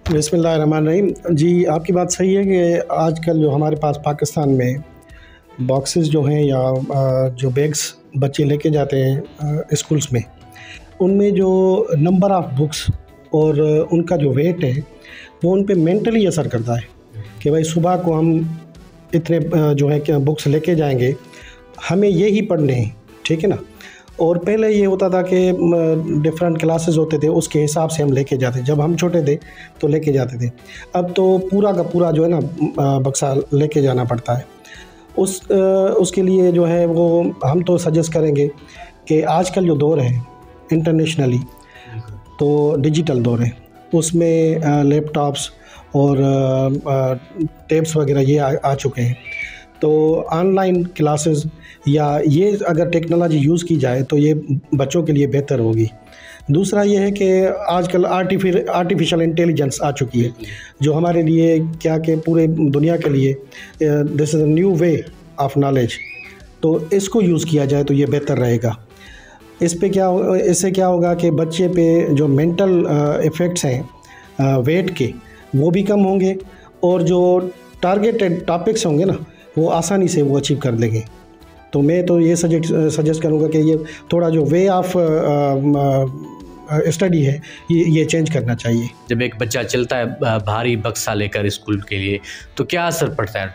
बिस्मिल्लाहिर्रहमानिर्रहीम। जी, आपकी बात सही है कि आजकल जो हमारे पास पाकिस्तान में बॉक्सेस जो हैं या जो बैग्स बच्चे लेके जाते हैं स्कूल्स में, उनमें जो नंबर ऑफ़ बुक्स और उनका जो वेट है वो उन पे मेंटली असर करता है कि भाई सुबह को हम इतने जो है कि बुक्स लेके जाएंगे, हमें ये ही पढ़ने हैं, ठीक है ना। और पहले ये होता था कि डिफरेंट क्लासेस होते थे, उसके हिसाब से हम लेके जाते, जब हम छोटे थे तो लेके जाते थे। अब तो पूरा का पूरा जो है ना बक्सा लेके जाना पड़ता है। उसके लिए जो है वो हम तो सजेस्ट करेंगे कि आजकल जो दौर है इंटरनेशनली तो डिजिटल दौर है, उसमें लैपटॉप्स और टैब्स वगैरह ये आ चुके हैं। तो ऑनलाइन क्लासेस या ये अगर टेक्नोलॉजी यूज़ की जाए तो ये बच्चों के लिए बेहतर होगी। दूसरा ये है कि आजकल आर्टिफिशियल इंटेलिजेंस आ चुकी है, जो हमारे लिए क्या कि पूरे दुनिया के लिए this is a new way of knowledge. तो इसको यूज़ किया जाए तो ये बेहतर रहेगा। इससे क्या होगा कि बच्चे पे जो मेंटल इफ़ेक्ट्स हैं वेट के, वो भी कम होंगे और जो टारगेटेड टॉपिक्स होंगे ना वो आसानी से वो अचीव कर लेंगे। तो मैं तो ये सजेस्ट करूँगा कि ये थोड़ा जो वे ऑफ स्टडी है ये चेंज करना चाहिए। जब एक बच्चा चलता है भारी बक्सा लेकर स्कूल के लिए तो क्या असर पड़ता है?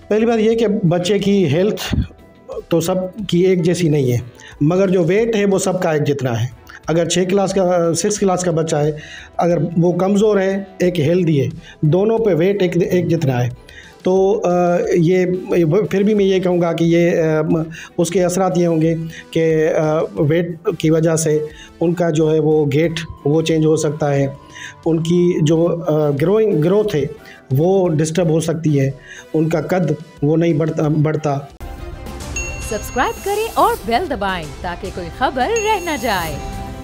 पहली बात ये कि बच्चे की हेल्थ तो सब की एक जैसी नहीं है, मगर जो वेट है वो सबका एक जितना है। अगर 6 क्लास का बच्चा है, अगर वो कमज़ोर है, एक हेल्दी है, दोनों पे वेट एक जितना है, तो ये फिर भी मैं ये कहूँगा कि ये उसके असरात ये होंगे कि वेट की वजह से उनका जो है वो गेट वो चेंज हो सकता है, उनकी जो ग्रोथ है वो डिस्टर्ब हो सकती है, उनका कद वो नहीं बढ़ता। सब्सक्राइब करें और बेल दबाएं ताकि कोई खबर रह न जाए।